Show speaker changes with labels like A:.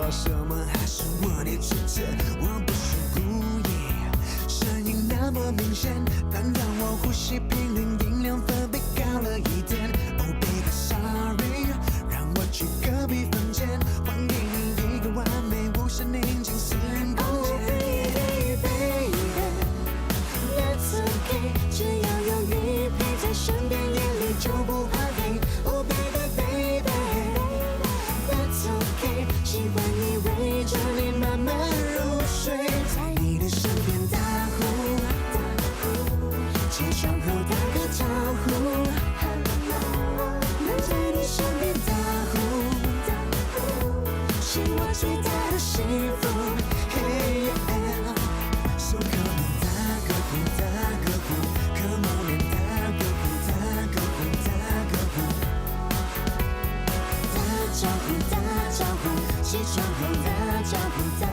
A: 说什么，还是我的主角，我不是故意。声音那么明显，但让我呼吸频率音量分贝高了一点。Oh baby sorry， 让我去隔壁房间，还给你一个完美无限宁静私人空间。Oh baby baby，that's okay， 只要有你陪在身边，夜里就不怕黑。Oh baby baby，that's okay， 喜欢你围着你慢慢入睡，在你的身边打呼，起床后打个招呼，能在你身边打呼，是我最大的幸福。Hey yeah，so come on打个呼打个呼 ，come on and打个呼打个呼打个呼，打招呼打招呼，起床后打招呼打